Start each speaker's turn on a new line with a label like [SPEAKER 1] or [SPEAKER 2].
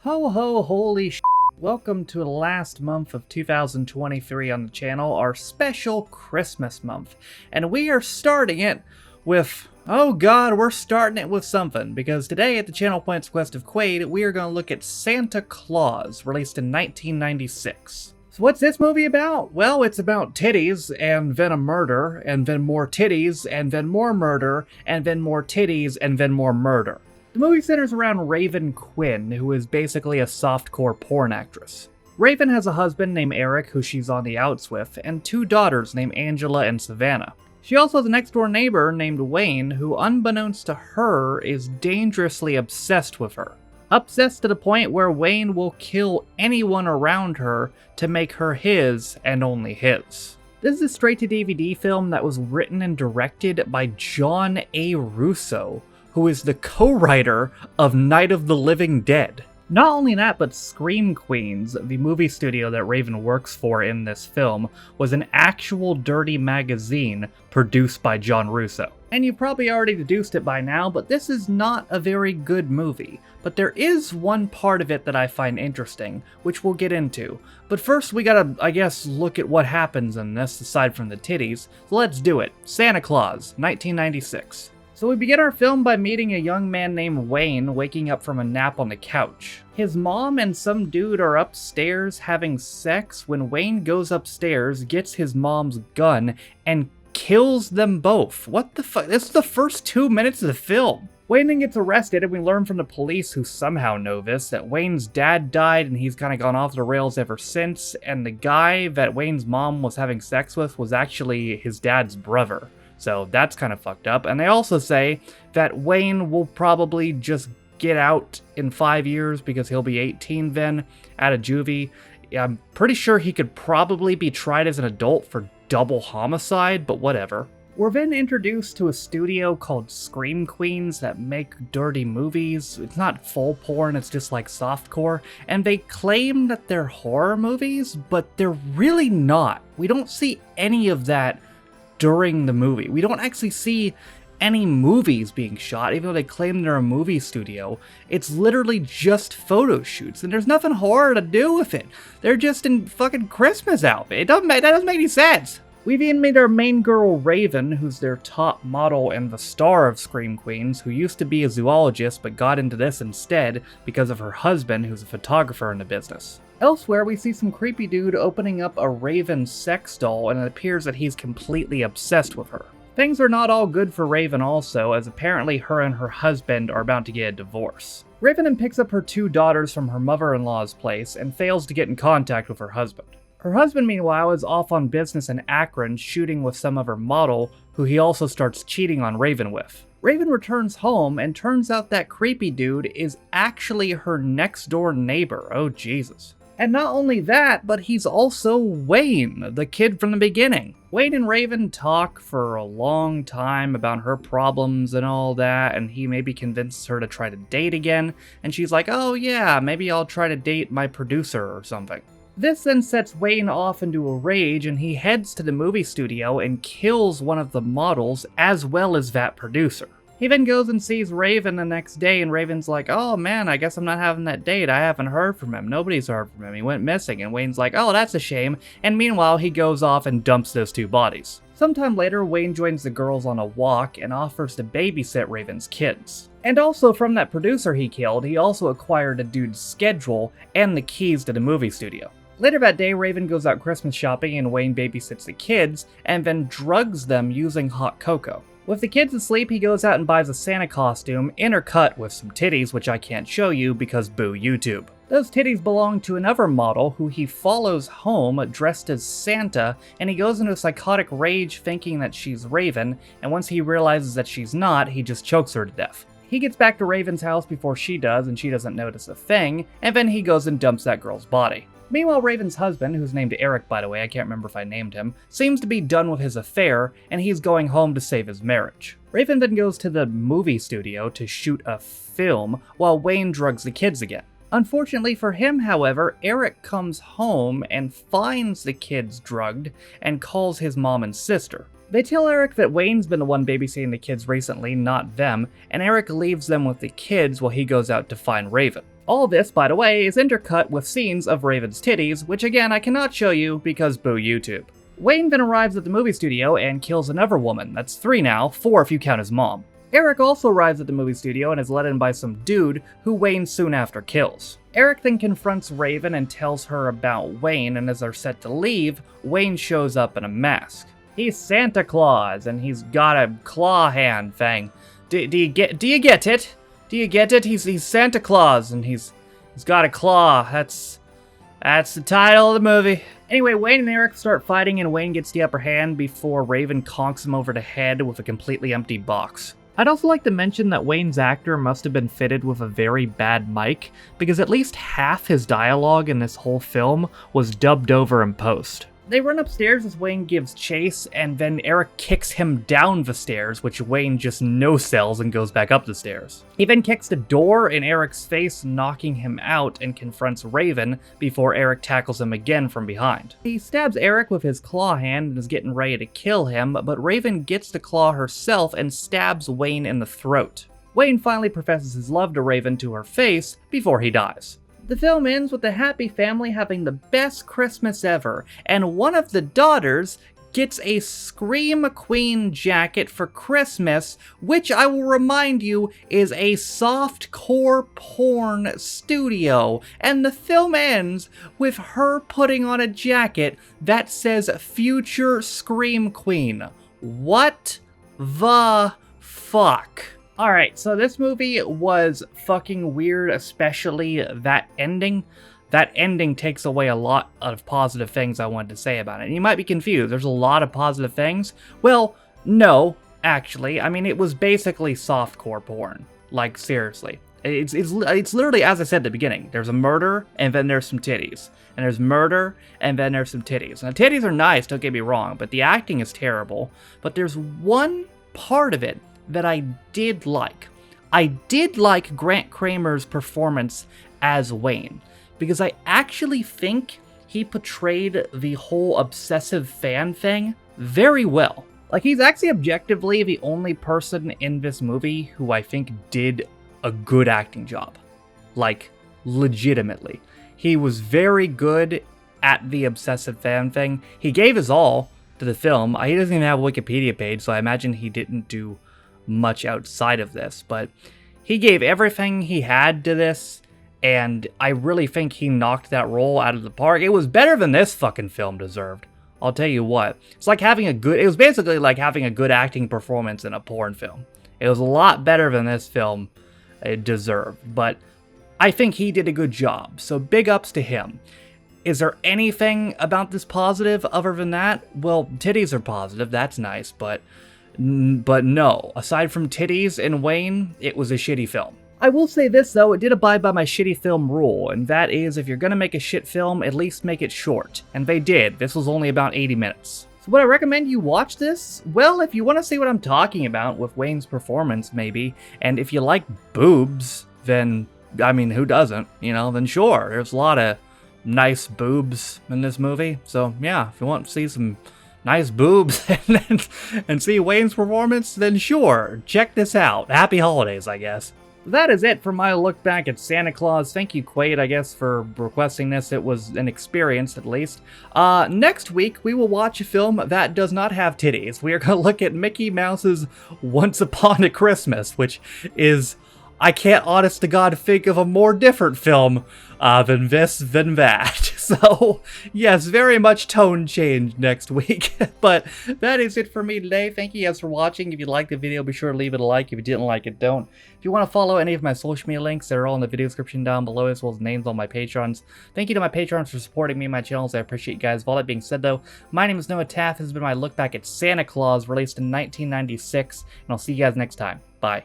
[SPEAKER 1] Ho ho, holy sh! Welcome to the last month of 2023 on the channel, our special Christmas month. And we are starting it with, oh god, we're starting it with something. Because today at the Channel Points Quest of Quaid, we are going to look at Santa Claus, released in 1996. So what's this movie about? Well, it's about titties, and then a murder, and then more titties, and then more murder, and then more titties, and then more murder. The movie centers around Raven Quinn, who is basically a softcore porn actress. Raven has a husband named Eric, who she's on the outs with, and two daughters named Angela and Savannah. She also has a next-door neighbor named Wayne, who unbeknownst to her is dangerously obsessed with her. Obsessed to the point where Wayne will kill anyone around her to make her his and only his. This is a straight-to-DVD film that was written and directed by John A. Russo, who is the co-writer of Night of the Living Dead. Not only that, but Scream Queens, the movie studio that Raven works for in this film, was an actual dirty magazine produced by John Russo. And you've probably already deduced it by now, but this is not a very good movie. But there is one part of it that I find interesting, which we'll get into. But first we gotta, I guess, look at what happens in this, aside from the titties. So let's do it. Santa Claus, 1996. So we begin our film by meeting a young man named Wayne waking up from a nap on the couch. His mom and some dude are upstairs having sex when Wayne goes upstairs, gets his mom's gun, and kills them both. What the fuck? This is the first 2 minutes of the film. Wayne then gets arrested, and we learn from the police, who somehow know this, that Wayne's dad died and he's kind of gone off the rails ever since, and the guy that Wayne's mom was having sex with was actually his dad's brother. So that's kind of fucked up. And they also say that Wayne will probably just get out in 5 years because he'll be 18 then, out of juvie. I'm pretty sure he could probably be tried as an adult for double homicide, but whatever. We're then introduced to a studio called Scream Queens that make dirty movies. It's not full porn, it's just like softcore. And they claim that they're horror movies, but they're really not. We don't see any of that during the movie. We don't actually see any movies being shot, even though they claim they're a movie studio. It's literally just photo shoots, and there's nothing horror to do with it. They're just in fucking Christmas outfit. That doesn't make any sense. We've even made our main girl Raven, who's their top model and the star of Scream Queens, who used to be a zoologist but got into this instead because of her husband, who's a photographer in the business. Elsewhere, we see some creepy dude opening up a Raven sex doll, and it appears that he's completely obsessed with her. Things are not all good for Raven also, as apparently her and her husband are about to get a divorce. Raven then picks up her two daughters from her mother-in-law's place and fails to get in contact with her husband. Her husband, meanwhile, is off on business in Akron shooting with some other model, who he also starts cheating on Raven with. Raven returns home, and turns out that creepy dude is actually her next-door neighbor. Oh, Jesus. And not only that, but he's also Wayne, the kid from the beginning. Wayne and Raven talk for a long time about her problems and all that, and he maybe convinces her to try to date again, and she's like, oh yeah, maybe I'll try to date my producer or something. This then sets Wayne off into a rage, and he heads to the movie studio and kills one of the models as well as that producer. He then goes and sees Raven the next day, and Raven's like, oh man, I guess I'm not having that date. I haven't heard from him. Nobody's heard from him. He went missing. And Wayne's like, oh, that's a shame. And meanwhile, he goes off and dumps those two bodies. Sometime later, Wayne joins the girls on a walk and offers to babysit Raven's kids. And also from that producer he killed, he also acquired a dude's schedule and the keys to the movie studio. Later that day, Raven goes out Christmas shopping and Wayne babysits the kids and then drugs them using hot cocoa. With the kids asleep, he goes out and buys a Santa costume, intercut with some titties, which I can't show you because boo YouTube. Those titties belong to another model who he follows home dressed as Santa, and he goes into a psychotic rage thinking that she's Raven, and once he realizes that she's not, he just chokes her to death. He gets back to Raven's house before she does, and she doesn't notice a thing, and then he goes and dumps that girl's body. Meanwhile, Raven's husband, who's named Eric by the way, I can't remember if I named him, seems to be done with his affair, and he's going home to save his marriage. Raven then goes to the movie studio to shoot a film, while Wayne drugs the kids again. Unfortunately for him, however, Eric comes home and finds the kids drugged, and calls his mom and sister. They tell Eric that Wayne's been the one babysitting the kids recently, not them, and Eric leaves them with the kids while he goes out to find Raven. All this, by the way, is intercut with scenes of Raven's titties, which again I cannot show you because boo YouTube. Wayne then arrives at the movie studio and kills another woman. That's 3 now, 4 if you count his mom. Eric also arrives at the movie studio and is let in by some dude who Wayne soon after kills. Eric then confronts Raven and tells her about Wayne, and as they're set to leave, Wayne shows up in a mask. He's Santa Claus, and he's got a claw hand thing. Do you get it? Do you get it? He's Santa Claus, and he's got a claw. That's the title of the movie. Anyway, Wayne and Eric start fighting, and Wayne gets the upper hand before Raven conks him over the head with a completely empty box. I'd also like to mention that Wayne's actor must have been fitted with a very bad mic, because at least half his dialogue in this whole film was dubbed over in post. They run upstairs as Wayne gives chase, and then Eric kicks him down the stairs, which Wayne just no-sells and goes back up the stairs. He then kicks the door in Eric's face, knocking him out, and confronts Raven before Eric tackles him again from behind. He stabs Eric with his claw hand and is getting ready to kill him, but Raven gets the claw herself and stabs Wayne in the throat. Wayne finally professes his love to Raven to her face before he dies. The film ends with the happy family having the best Christmas ever, and one of the daughters gets a Scream Queen jacket for Christmas, which I will remind you is a softcore porn studio, and the film ends with her putting on a jacket that says Future Scream Queen. What the fuck? Alright, so this movie was fucking weird, especially that ending. That ending takes away a lot of positive things I wanted to say about it. And you might be confused, there's a lot of positive things. Well, no, actually. I mean, it was basically softcore porn. Like, seriously. It's literally, as I said at the beginning, there's a murder, and then there's some titties. And there's murder, and then there's some titties. Now, titties are nice, don't get me wrong, but the acting is terrible. But there's one part of it that I did like. I did like Grant Kramer's performance as Wayne, because I actually think he portrayed the whole obsessive fan thing very well. Like, he's actually objectively the only person in this movie who I think did a good acting job. Like, legitimately. He was very good at the obsessive fan thing. He gave his all to the film. He doesn't even have a Wikipedia page, so I imagine he didn't do much outside of this, but he gave everything he had to this, and I really think he knocked that role out of the park. It was better than this fucking film deserved. I'll tell you what. It was basically like having a good acting performance in a porn film. It was a lot better than this film deserved, but I think he did a good job, so big ups to him. Is there anything about this positive other than that? Well, titties are positive, that's nice, but no, aside from titties and Wayne, it was a shitty film. I will say this though, it did abide by my shitty film rule, and that is if you're gonna make a shit film, at least make it short. And they did, this was only about 80 minutes. So would I recommend you watch this? Well, if you want to see what I'm talking about with Wayne's performance maybe, and if you like boobs, then, I mean, who doesn't, you know, then sure, there's a lot of nice boobs in this movie. So yeah, if you want to see some nice boobs and see Wayne's performance, then sure, check this out. Happy holidays, I guess. That is it for my look back at Santa Claus. Thank you, Quaid, I guess, for requesting this. It was an experience, at least. Next week, we will watch a film that does not have titties. We are going to look at Mickey Mouse's Once Upon a Christmas, which is, I can't honest to God think of a more different film than that. So, yes, very much tone change next week. But that is it for me today. Thank you guys for watching. If you liked the video, be sure to leave it a like. If you didn't like it, don't. If you want to follow any of my social media links, they're all in the video description down below, as well as names on my patrons. Thank you to my patrons for supporting me and my channels. I appreciate you guys. With all that being said, though, my name is Noah Taff. This has been my look back at Santa Claus, released in 1996, and I'll see you guys next time. Bye.